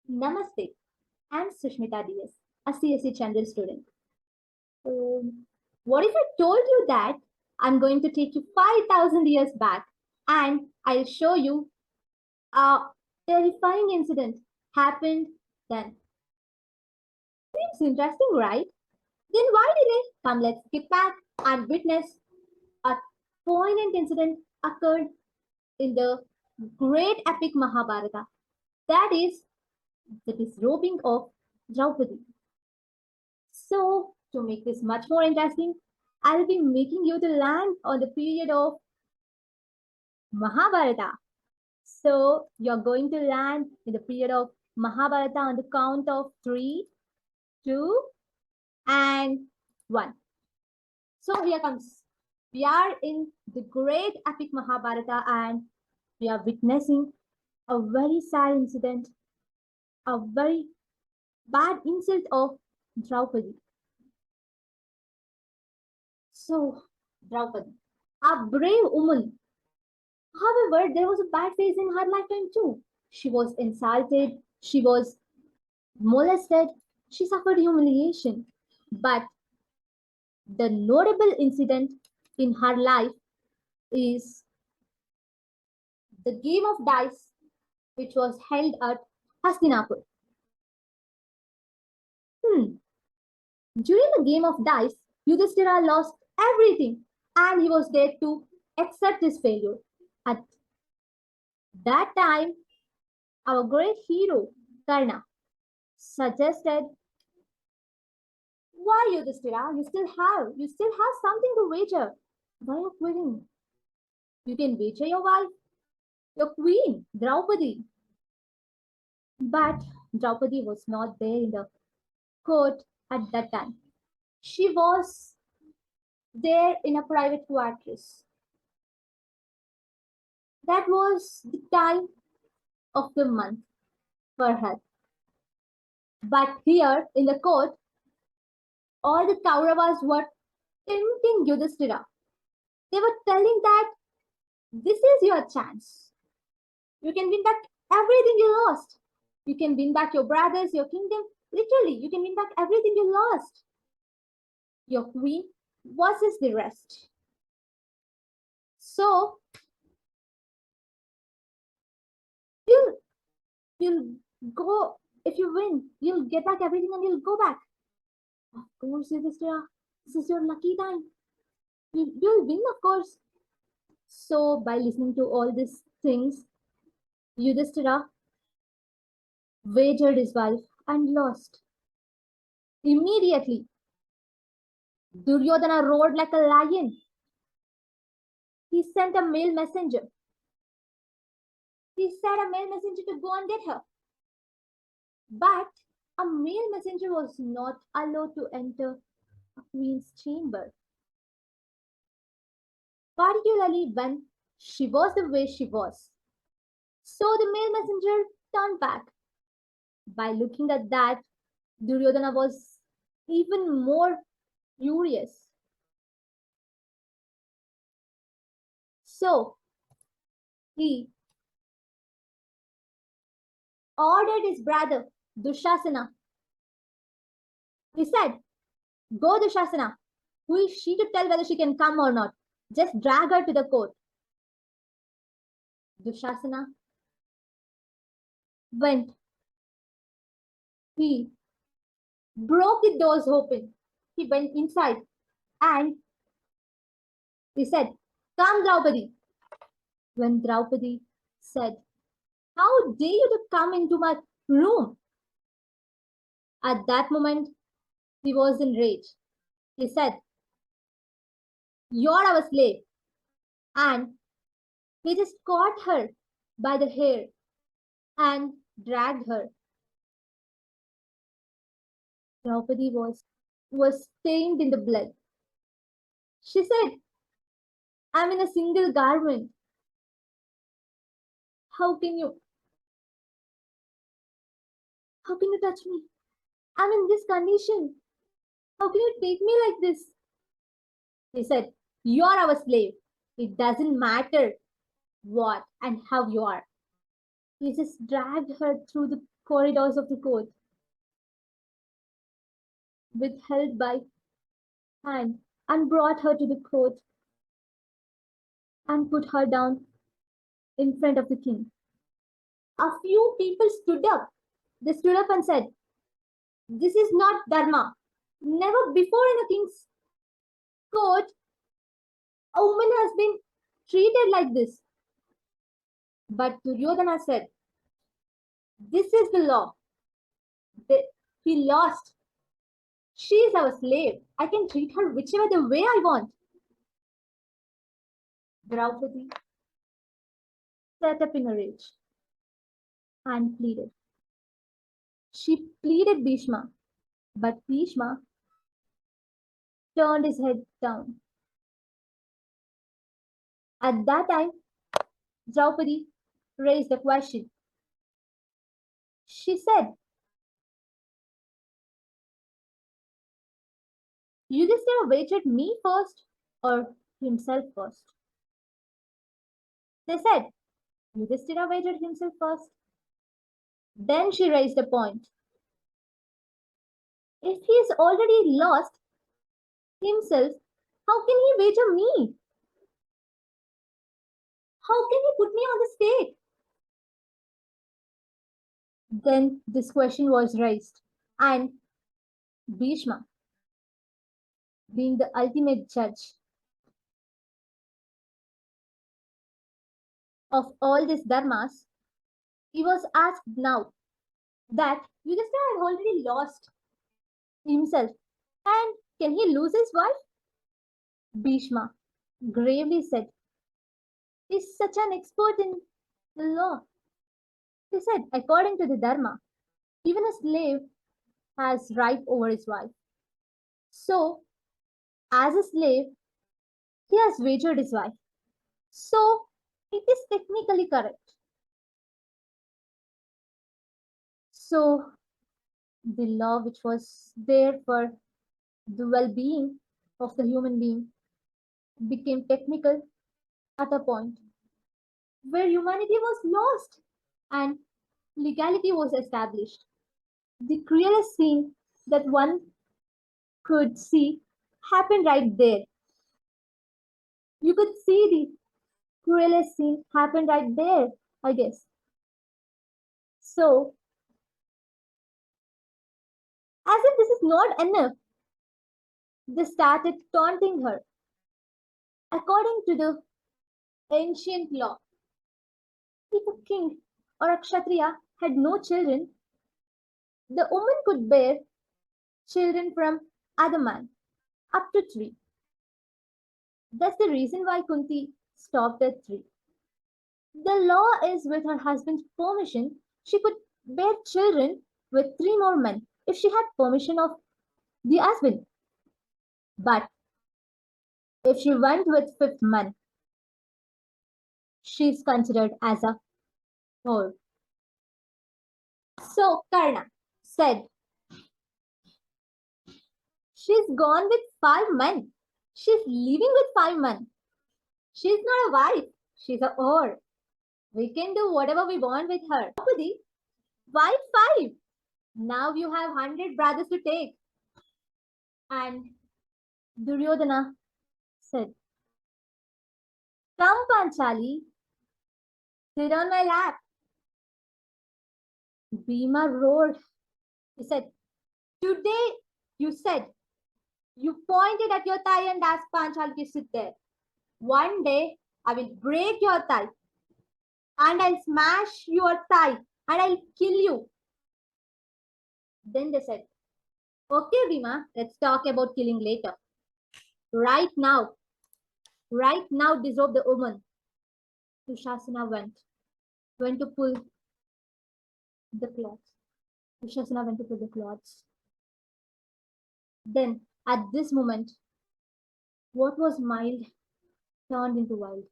Namaste. I'm Sushmita DS, a CSC Chandra student. What if I told you that I'm going to take you 5,000 years back and I'll show you a terrifying incident happened then? Seems interesting, right? Then why delay? Come, let's skip back and witness a poignant incident occurred in the great epic Mahabharata. That is the disrobing of Draupadi. So, to make this much more interesting, I'll be making you to land on the period of Mahabharata. So, you're going to land in the period of Mahabharata on the count of 3, 2, and 1. So, here comes. We are in the great epic Mahabharata and we are witnessing a very sad incident, a very bad insult of Draupadi. So, Draupadi, a brave woman. However, there was a bad phase in her lifetime too. She was insulted, she was molested, she suffered humiliation. But the notable incident in her life is the game of dice which was held at Hastinapur. During the game of dice, Yudhishthira lost everything and he was there to accept his failure. At that time, our great hero, Karna, suggested, why Yudhishthira? You still have something to wager. Why are you quitting? You can wager your wife, your queen, Draupadi. But Draupadi was not there in the court at that time. She was there in a private quarters. That was the time of the month for her. But here in the court, all the Kauravas were tempting Yudhishthira. They were telling that this is your chance. You can win back everything you lost. You can win back your brothers, your kingdom. Literally, you can win back everything you lost. Your queen versus the rest. So, you'll go, if you win, you'll get back everything and you'll go back. Of course, Yudhishthira, this is your lucky time. You'll win, of course. So, by listening to all these things, Yudhishthira wagered his wife and lost. Immediately, Duryodhana roared like a lion. He sent a male messenger. He sent a male messenger to go and get her. But a male messenger was not allowed to enter a queen's chamber. Particularly when she was the way she was. So the male messenger turned back. By looking at that, Duryodhana was even more furious. So he ordered his brother Dushasana. He said, go Dushasana. Who is she to tell whether she can come or not? Just drag her to the court. Dushasana went. He broke the doors open. He went inside and he said, come Draupadi. When Draupadi said, how dare you to come into my room? At that moment, he was in rage. He said, you're our slave. And he just caught her by the hair and dragged her. Draupadi was stained in the blood. She said, I'm in a single garment. How can you touch me? I'm in this condition. How can you take me like this? He said, you are our slave. It doesn't matter what and how you are. He just dragged her through the corridors of the court, withheld by hand, and brought her to the court and put her down in front of the king. A few people stood up. They stood up and said, "This is not Dharma. Never before in a king's court a woman has been treated like this." But Duryodhana said, "This is the law." He lost. She is our slave. I can treat her whichever the way I want. Draupadi sat up in a rage and pleaded. She pleaded Bhishma, but Bhishma turned his head down. At that time, Draupadi raised a question. She said, "Yudhishthira waited me first or himself first?" They said, "Yudhishthira waited himself first." Then she raised a point. If he is already lost himself, how can he wager me? How can he put me on the stake? Then this question was raised, and Bhishma, being the ultimate judge of all these dharmas, he was asked now that Yudhishthira had already lost himself, and can he lose his wife? Bhishma gravely said, "He's such an expert in the law." He said, "According to the dharma, even a slave has right over his wife. So, as a slave, he has wagered his wife. So, it is technically correct." So, the law which was there for the well-being of the human being became technical at a point where humanity was lost and legality was established. The cruelest scene that one could see happened right there. You could see the cruelest scene happened right there, I guess. So, as if this is not enough, they started taunting her. According to the ancient law, if a king or a kshatriya had no children, the woman could bear children from other man up to three. That's the reason why Kunti stopped at three. The law is with her husband's permission, she could bear children with three more men if she had permission of the husband. But if she went with fifth man, she is considered as a whore. So Karna said, "She's gone with five men. She's living with five men. She's not a wife. She's a whore. We can do whatever we want with her." Draupadi, why five? Now you have 100 brothers to take. And Duryodhana said, "Come, Panchali, sit on my lap." Bhima roared. He said, "Today you said you pointed at your thigh and asked Panchali to sit there. One day I will break your thigh and I'll smash your thigh and I'll kill you." Then they said, "Okay, Bhima, let's talk about killing later. Right now, disrobe the woman." Dushasana went to pull the cloths. Dushasana went to pull the cloths. Then, at this moment, what was mild turned into wild.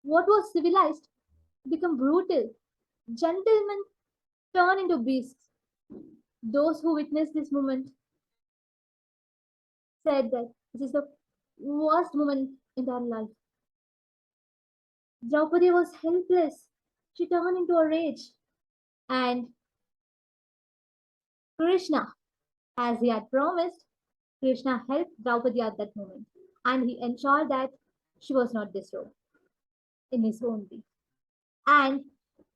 What was civilized became brutal. Gentlemen turned into beasts. Those who witnessed this moment said that this is the worst moment in their life. Draupadi was helpless. she turned into a rage. And Krishna, as he had promised, Krishna helped Draupadi at that moment. And he ensured that she was not disrobed in his own way. And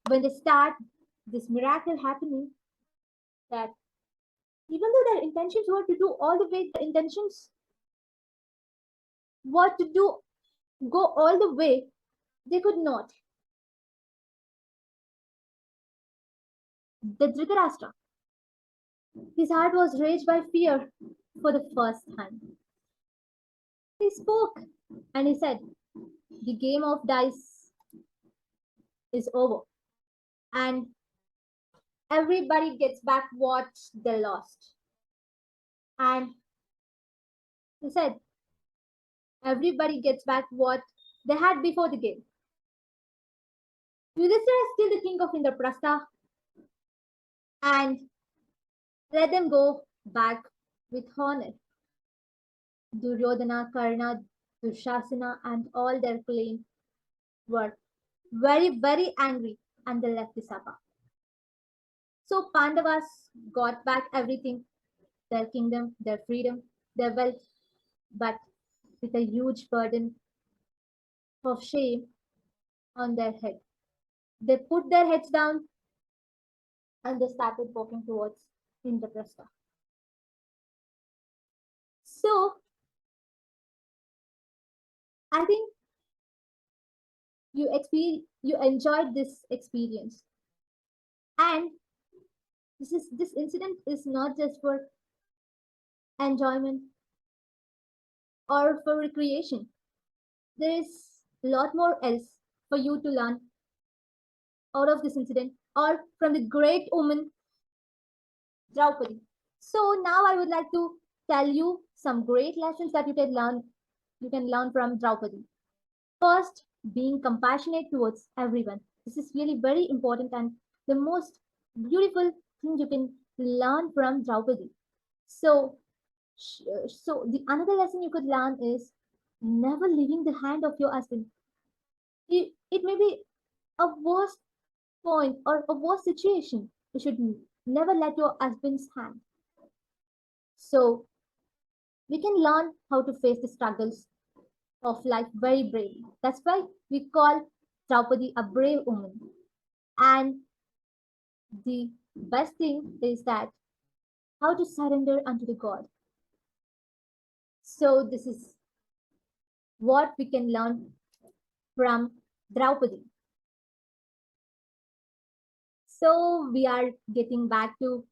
when they start this miracle happening, that even though their intentions were to do all the way, the intentions were to do go all the way, they could not. The Dhritarashtra, his heart was raged by fear for the first time. He spoke and he said, the game of dice is over and everybody gets back what they lost. And he said, everybody gets back what they had before the game. Yudhishthira is still the king of Indraprastha and let them go back with honor. Duryodhana, Karna, Dushasana, and all their clan were very, very angry and they left the Sabha. So Pandavas got back everything, their kingdom, their freedom, their wealth, but with a huge burden of shame on their head. They put their heads down and they started walking towards Indraprastha. So I think you enjoyed this experience. And this incident is not just for enjoyment or for recreation. There is a lot more else for you to learn out of this incident or from the great woman Draupadi. So now I would like to tell you some great lessons that you can learn from Draupadi. First, being compassionate towards everyone. This is really very important and the most beautiful thing you can learn from Draupadi. So, so the another lesson you could learn is never leaving the hand of your husband. It may be a worst point or a worst situation. You should never let your husband's hand. So we can learn how to face the struggles of life very bravely. That's why we call Draupadi a brave woman. And the best thing is that how to surrender unto the God. So this is what we can learn from Draupadi. So we are getting back to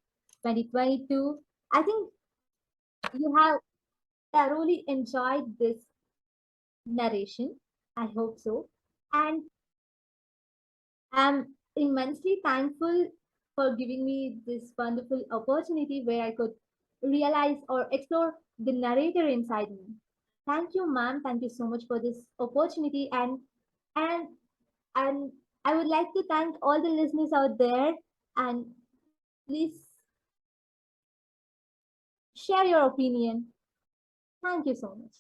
2022. I think you have thoroughly enjoyed this narration. I hope so. And I'm immensely thankful for giving me this wonderful opportunity where I could realize or explore the narrator inside me. Thank you, ma'am. Thank you so much for this opportunity. And and I would like to thank all the listeners out there and please share your opinion. Thank you so much.